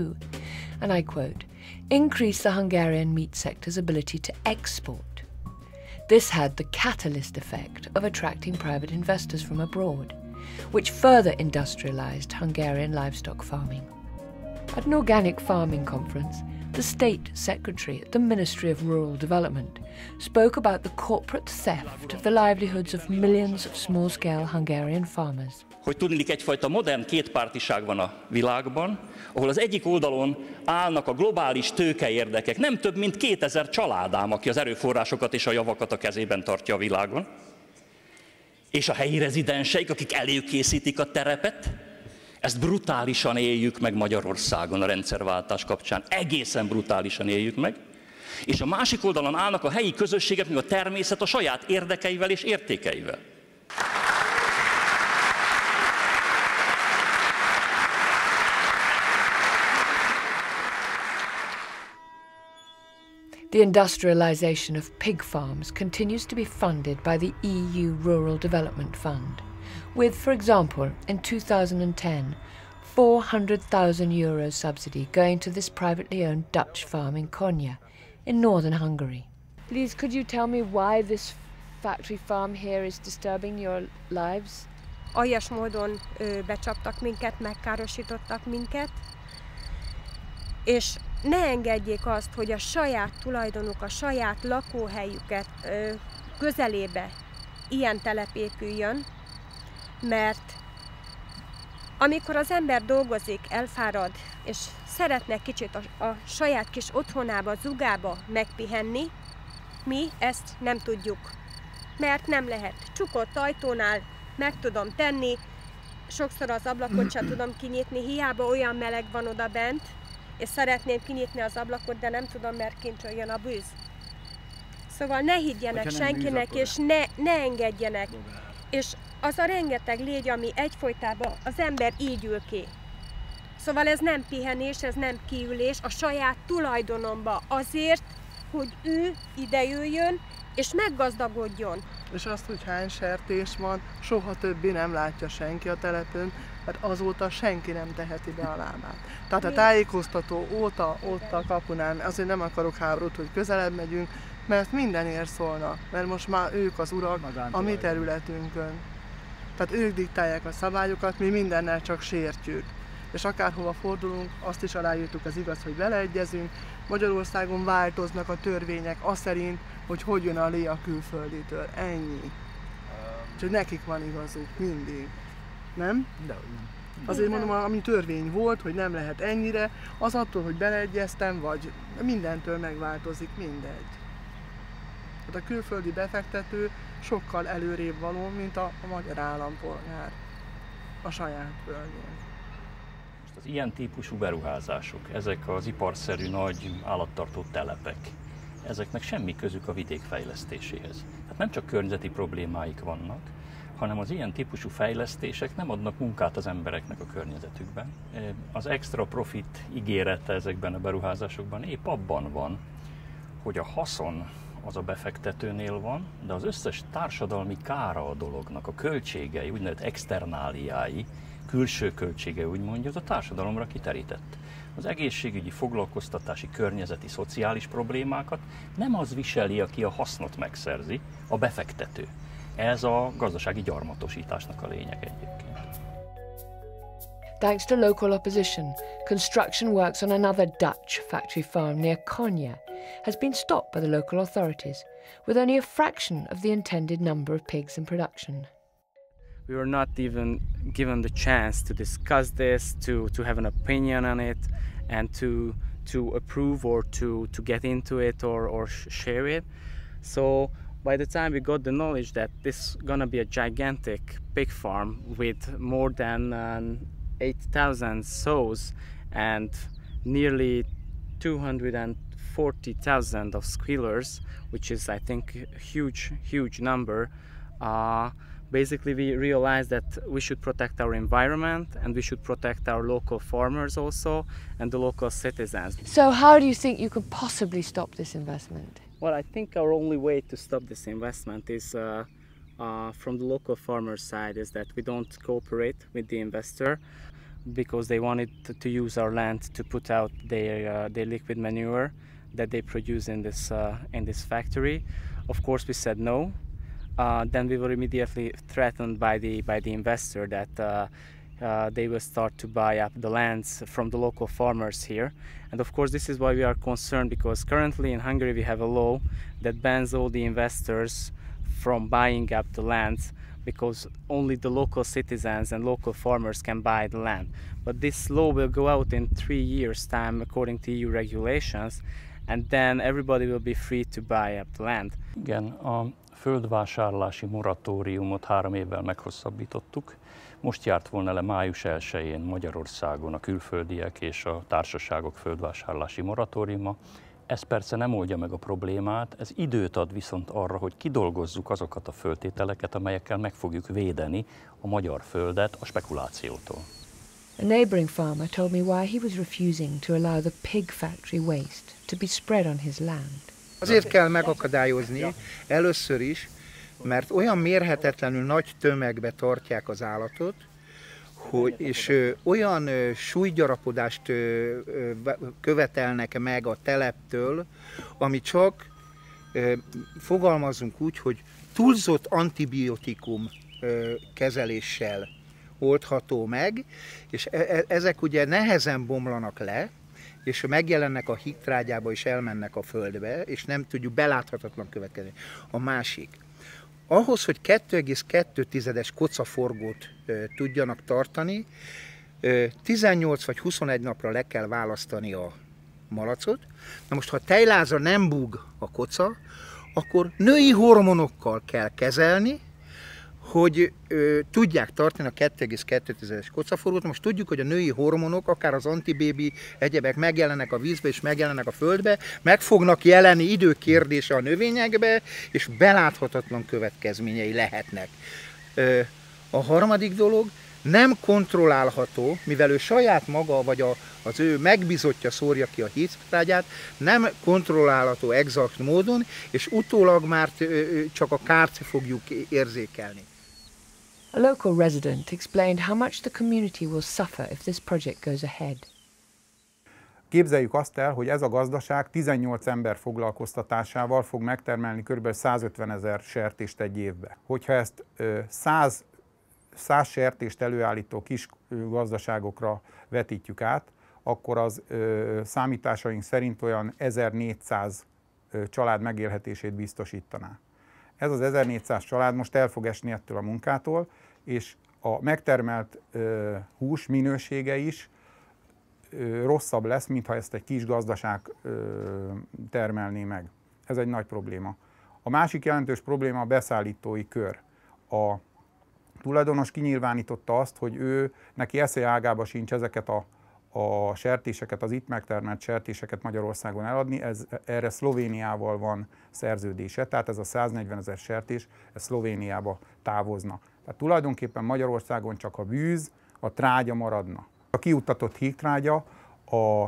and I quote, increase the Hungarian meat sector's ability to export. This had the catalyst effect of attracting private investors from abroad, which further industrialized Hungarian livestock farming. At an organic farming conference, the State Secretary at the Ministry of Rural Development spoke about the corporate theft of the livelihoods of millions of small-scale Hungarian farmers. Hogy tudniillik, egyfajta modern kétpártiság van a világban, ahol az egyik oldalon állnak a globális tőkeérdekek, nem több mint 2000 családám, aki az erőforrásokat és a javakat a kezében tartja a világon, és a helyi rezidenseik, akik előkészítik a terepet. Ezt brutálisan éljük meg Magyarországon a rendszerváltás kapcsán, egészen brutálisan éljük meg. És a másik oldalon állnak a helyi közösségek, meg a természet a saját érdekeivel és értékeivel. The industrialization of pig farms continues to be funded by the EU Rural Development Fund, with, for example, in 2010, €400,000 subsidy going to this privately owned Dutch farm in Konya, in Northern Hungary. Please, could you tell me why this factory farm here is disturbing your lives? Aljas módon becsaptak minket, megkárosítottak minket, és ne engedjék azt, hogy a saját tulajdonuk, a saját lakóhelyüket közelébe ilyen telep épüljön, mert amikor az ember dolgozik, elfárad, és szeretne kicsit a saját kis otthonába, zugába megpihenni, mi ezt nem tudjuk, mert nem lehet. Csukott ajtónál meg tudom tenni, sokszor az ablakot sem tudom kinyitni, hiába olyan meleg van oda bent, és szeretném kinyitni az ablakot, de nem tudom, mert kint jön a bűz. Szóval ne higgyenek senkinek, és ne engedjenek. És az a rengeteg légy, ami egyfolytában az ember így ül ki. Szóval ez nem pihenés, ez nem kiülés a saját tulajdonomba azért, hogy ő ide jöjjön és meggazdagodjon. És azt, hogy hány sertés van, soha többé nem látja senki a telepön, mert azóta senki nem teheti be a lábát. Tehát a tájékoztató óta ott a kapunál, azért nem akarok háborút, hogy közelebb megyünk, mert mindenért szólnak, mert most már ők az urak a mi területünkön. Tehát ők diktálják a szabályokat, mi mindennel csak sértjük. És akárhova fordulunk, azt is aláírtuk, az igaz, hogy beleegyezünk. Magyarországon változnak a törvények az szerint, hogy jön a lé a külfölditől. Ennyi. Úgyhogy nekik van igazuk, mindig. Nem? Azért mondom, ami törvény volt, hogy nem lehet ennyire, az attól, hogy beleegyeztem, vagy mindentől megváltozik, mindegy. Tehát a külföldi befektető sokkal előrébb való, mint a magyar állampolgár a saját földjén. Az ilyen típusú beruházások, ezek az iparszerű nagy állattartó telepek, ezeknek semmi közük a vidék fejlesztéséhez. Hát nem csak környezeti problémáik vannak, hanem az ilyen típusú fejlesztések nem adnak munkát az embereknek a környezetükben. Az extra profit ígérete ezekben a beruházásokban épp abban van, hogy a haszon az a befektetőnél van, de az összes társadalmi kára a dolognak, a költségei, úgynevezett externáliái, külső költsége, úgy mondja, az a társadalomra kiterített. Az egészségügyi, foglalkoztatási, környezeti, szociális problémákat nem az viseli, aki a hasznot megszerzi, a befektető. Ez a gazdasági gyarmatosításnak a lényeg egyébként. Thanks to local opposition, construction works on another Dutch factory farm near Konya has been stopped by the local authorities, with only a fraction of the intended number of pigs in production. We were not even given the chance to discuss this, to have an opinion on it, and to approve or to get into it or share it. So by the time we got the knowledge that this is gonna be a gigantic pig farm with more than 8,000 sows and nearly 240,000 of squealers, which is, I think, a huge number, Basically, we realized that we should protect our environment and we should protect our local farmers also and the local citizens. So how do you think you could possibly stop this investment? Well, I think our only way to stop this investment is from the local farmer side is that we don't cooperate with the investor because they wanted to use our land to put out their liquid manure that they produce in this factory. Of course, we said no. Then we were immediately threatened by the investor that they will start to buy up the lands from the local farmers here. And of course, this is why we are concerned, because currently in Hungary we have a law that bans all the investors from buying up the lands, because only the local citizens and local farmers can buy the land. But this law will go out in 3 years' time according to EU regulations, and then everybody will be free to buy up the land. Igen, a földvásárlási moratóriumot 3 évvel meghosszabbítottuk. Most járt volna le május 1-én Magyarországon a külföldiek és a társaságok földvásárlási moratóriuma. Ez persze nem oldja meg a problémát, ez időt ad viszont arra, hogy kidolgozzuk azokat a föltételeket, amelyekkel meg fogjuk védeni a magyar földet a spekulációtól. A neighbouring farmer told me why he was refusing to allow the pig factory waste to be spread on his land. Azért kell megakadályozni először is, mert olyan mérhetetlenül nagy tömegbe tartják az állatot, és olyan súlygyarapodást követelnek meg a teleptől, ami csak, fogalmazunk úgy, hogy túlzott antibiotikum kezeléssel oldható meg, és ezek ugye nehezen bomlanak le, és megjelennek a hígtrágyába, és elmennek a földbe, és nem tudjuk, beláthatatlan következni. A másik, ahhoz, hogy 2,2-es kocaforgót tudjanak tartani, 18 vagy 21 napra le kell választani a malacot. Na most, ha tejlázra nem búg a koca, akkor női hormonokkal kell kezelni, hogy tudják tartani a 2,2-es kocaforgót. Most tudjuk, hogy a női hormonok, akár az antibébi egyebek megjelennek a vízbe és megjelennek a földbe, meg fognak jelenni időkérdése a növényekbe, és beláthatatlan következményei lehetnek. A harmadik dolog, nem kontrollálható, mivel ő saját maga, vagy az ő megbízottja szórja ki a hígtrágyát, nem kontrollálható exakt módon, és utólag már csak a kárt fogjuk érzékelni. A local resident explained how much the community will suffer if this project goes ahead. Képzeljük azt el, hogy ez a gazdaság 18 ember foglalkoztatásával fog megtermelni kb. 150 000 sertést egy évbe. Hogyha ezt 100 sertést előállító kis gazdaságokra vetítjük át, akkor az számításaink szerint olyan 1400 család megélhetését biztosítaná. Ez az 1400 család most el fog esni ettől a munkától, és a megtermelt hús minősége is rosszabb lesz, mintha ezt egy kis gazdaság termelné meg. Ez egy nagy probléma. A másik jelentős probléma a beszállítói kör. A tulajdonos kinyilvánította azt, hogy neki eszeje ágába sincs ezeket a sertéseket, az itt megtermelt sertéseket Magyarországon eladni, erre Szlovéniával van szerződése, tehát ez a 140 000 sertés, ez Szlovéniába távozna. Tehát tulajdonképpen Magyarországon csak a bűz, a trágya maradna. A kiuttatott hígtrágya a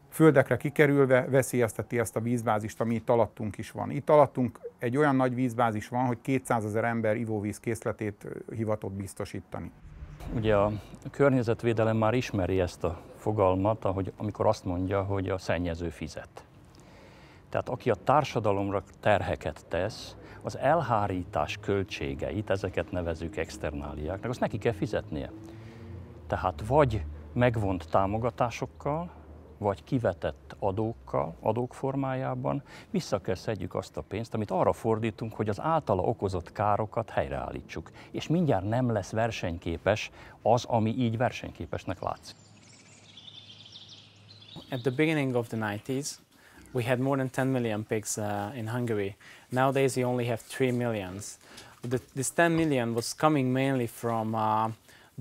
földekre kikerülve veszélyezteti ezt a vízbázist, ami itt alattunk is van. Itt alattunk egy olyan nagy vízbázis van, hogy 200 000 ember ivóvíz készletét hivatott biztosítani. Ugye a környezetvédelem már ismeri ezt a fogalmat, amikor azt mondja, hogy a szennyező fizet. Tehát aki a társadalomra terheket tesz, az elhárítás költségeit, ezeket nevezzük externáliáknak, azt neki kell fizetnie. Tehát vagy megvont támogatásokkal, vagy kivetett adókkal, adók formájában vissza kell szedjük azt a pénzt, amit arra fordítunk, hogy az általa okozott károkat helyreállítsuk. És mindjárt nem lesz versenyképes az, ami így versenyképesnek látszik. At the beginning of the 90s, we had more than 10 million pigs in Hungary. Nowadays we only have 3 million. This 10 million was coming mainly from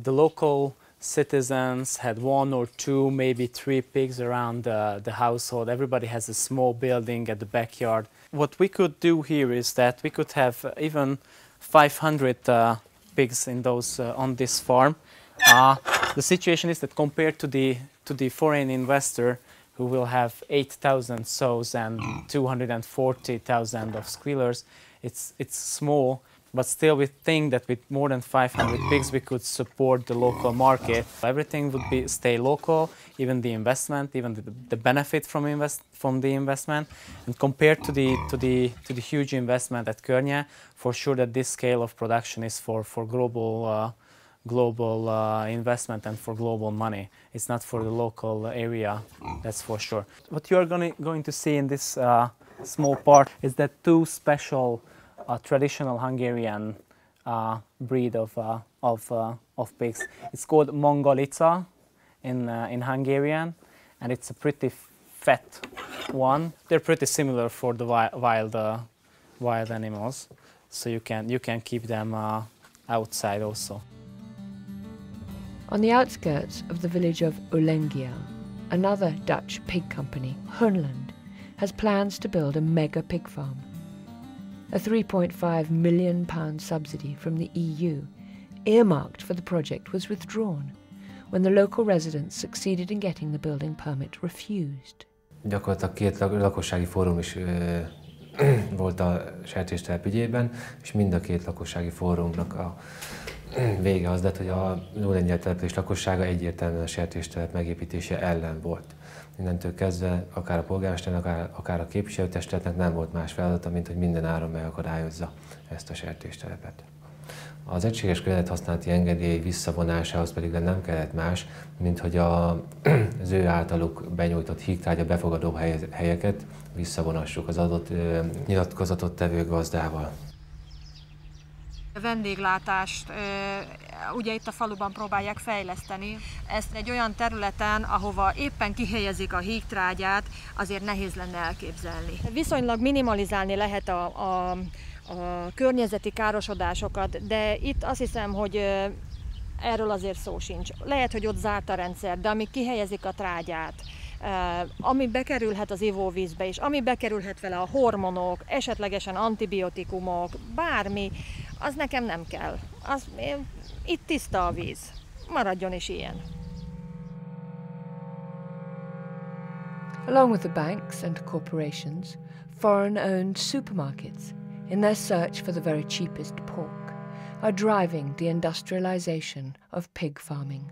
the local citizens had 1 or 2, maybe 3 pigs around the household. Everybody has a small building at the backyard. What we could do here is that we could have even 500 pigs in on this farm. The situation is that compared to the foreign investor who will have 8,000 sows and 240,000 of squealers, it's small. But still, we think that with more than 500 pigs, we could support the local market. Everything would stay local, even the investment, even the benefit from the investment. And compared to the huge investment at Környe, for sure that this scale of production is for global investment and for global money. It's not for the local area, that's for sure. What you are going to see in this small part is that two special traditional Hungarian breed of pigs. It's called Mongolica in Hungarian, and it's a pretty fat one. They're pretty similar for the wild animals, so you can keep them outside also. On the outskirts of the village of Ulengia, another Dutch pig company, Holland, has plans to build a mega pig farm. A £3.5 million subsidy from the EU, earmarked for the project, was withdrawn when the local residents succeeded in getting the building permit refused. Gyakorlatilag két lakossági fórum is volt a sertéstelep ügyében, és mind a két lakossági fórumnak a vége az lett, hogy a Ulengia település lakossága egyértelműen a sertéstelep megépítése ellen volt. Innentől kezdve akár a polgármesternek, akár a képviselőtestületnek nem volt más feladata, mint hogy minden áron megakadályozza ezt a sertéstelepet. Az egységes környezethasználati engedély visszavonásához pedig nem kellett más, mint hogy az ő általuk benyújtott hígtrágya befogadó helyeket visszavonassuk az adott nyilatkozatot tevő gazdával. A vendéglátást ugye itt a faluban próbálják fejleszteni. Ezt egy olyan területen, ahova éppen kihelyezik a hígtrágyát, azért nehéz lenne elképzelni. Viszonylag minimalizálni lehet a környezeti károsodásokat, de itt azt hiszem, hogy erről azért szó sincs. Lehet, hogy ott zárt a rendszer, de amíg kihelyezik a trágyát, ami bekerülhet az ivóvízbe, és ami bekerülhet vele a hormonok, esetlegesen antibiotikumok, bármi, az nekem nem kell. Itt tiszta a víz. Maradjon is ilyen. Along with the banks and corporations, foreign-owned supermarkets, in their search for the very cheapest pork, are driving the industrialization of pig farming.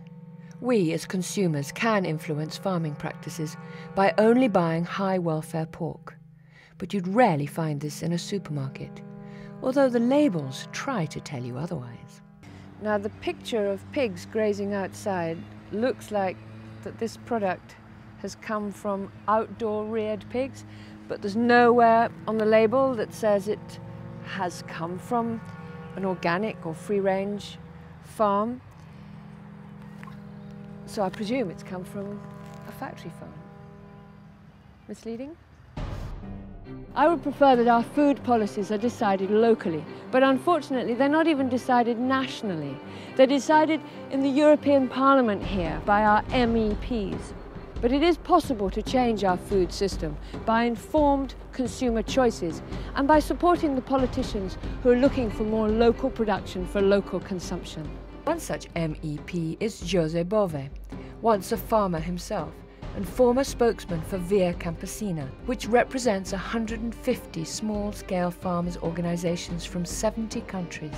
We as consumers can influence farming practices by only buying high-welfare pork, but you'd rarely find this in a supermarket, although the labels try to tell you otherwise. Now the picture of pigs grazing outside looks like that this product has come from outdoor reared pigs, but there's nowhere on the label that says it has come from an organic or free-range farm. So I presume it's come from a factory farm. Misleading? I would prefer that our food policies are decided locally, but unfortunately they're not even decided nationally. They're decided in the European Parliament here by our MEPs. But it is possible to change our food system by informed consumer choices and by supporting the politicians who are looking for more local production for local consumption. One such MEP is Jose Bove, once a farmer himself and former spokesman for Via Campesina, which represents 150 small-scale farmers' organizations from 70 countries.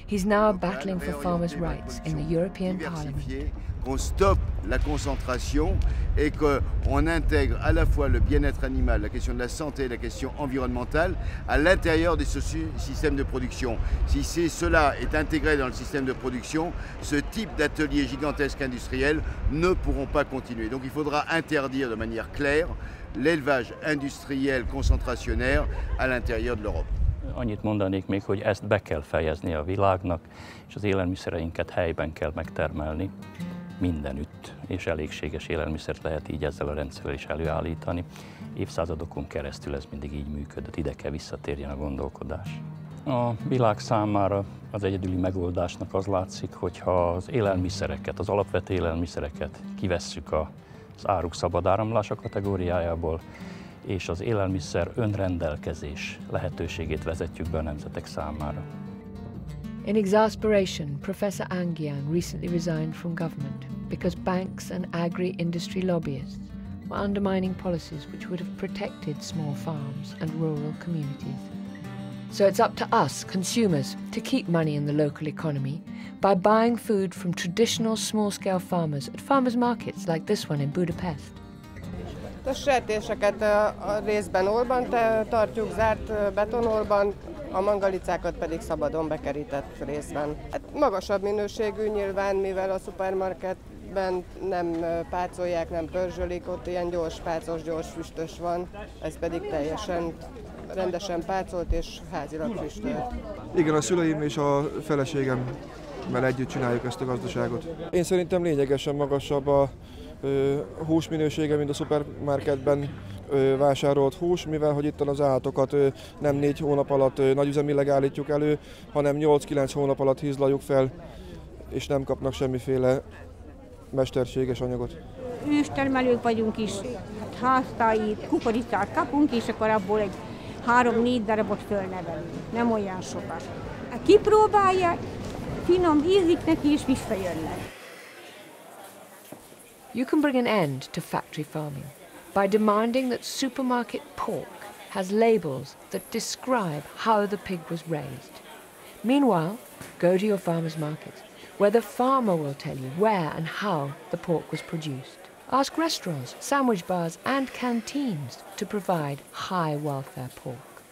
He's now battling for farmers' rights in the European Parliament. Qu'on stoppe la concentration et qu'on intègre à la fois le bien-être animal, la question de la santé, la question environnementale à l'intérieur de ce système de production. Si cela est intégré dans le système de production, ce type d'ateliers gigantesques industriels ne pourront pas continuer. Donc il faudra interdire de manière claire l'élevage industriel concentrationnaire à l'intérieur de l'Europe. Annyit mondanék még, hogy ezt be kell fejezni a világnak, és az élelmiszereinket helyben kell megtermelni. Mindenütt, és elégséges élelmiszert lehet így ezzel a rendszerrel is előállítani. Évszázadokon keresztül ez mindig így működött, ide kell visszatérjen a gondolkodás. A világ számára az egyedüli megoldásnak az látszik, hogyha az élelmiszereket, az alapvető élelmiszereket kivesszük az áruk szabad áramlása kategóriájából, és az élelmiszer önrendelkezés lehetőségét vezetjük be a nemzetek számára. In exasperation, Professor Angian recently resigned from government because banks and agri-industry lobbyists were undermining policies which would have protected small farms and rural communities. So it's up to us, consumers, to keep money in the local economy by buying food from traditional small-scale farmers at farmers' markets like this one in Budapest. A sertéseket a részben orban tartjuk, zárt betonorban, a mangalicákat pedig szabadon bekerített részben. Hát magasabb minőségű nyilván, mivel a szupermarketben nem pácolják, nem pörzsölik, ott ilyen gyors pácos, gyors füstös van, ez pedig teljesen rendesen pácolt és házilag füstölt. Igen, a szüleim és a feleségemmel együtt csináljuk ezt a gazdaságot. Én szerintem lényegesen magasabb a hús minősége, mint a szupermarketben vásárolt hús, mivel hogy itt az állatokat nem 4 hónap alatt nagyüzemileg állítjuk elő, hanem 8-9 hónap alatt hízlaljuk fel, és nem kapnak semmiféle mesterséges anyagot. Őstermelők vagyunk is, háztáji kukoricát kapunk, és akkor abból egy 3-4 darabot fölnevelünk, nem olyan sokat. Kipróbálják, finom ízik neki, és visszajönnek. You can bring an end to factory farming by demanding that supermarket pork has labels that describe how the pig was raised. Meanwhile, go to your farmer's market, where the farmer will tell you where and how the pork was produced. Ask restaurants, sandwich bars and canteens to provide high welfare pork.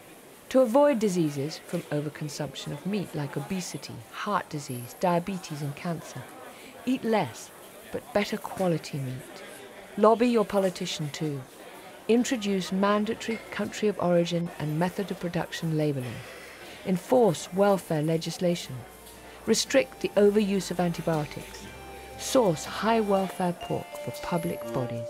To avoid diseases from overconsumption of meat like obesity, heart disease, diabetes and cancer, eat less but better quality meat. Lobby your politician too. Introduce mandatory country of origin and method of production labelling. Enforce welfare legislation. Restrict the overuse of antibiotics. Source high welfare pork for public bodies.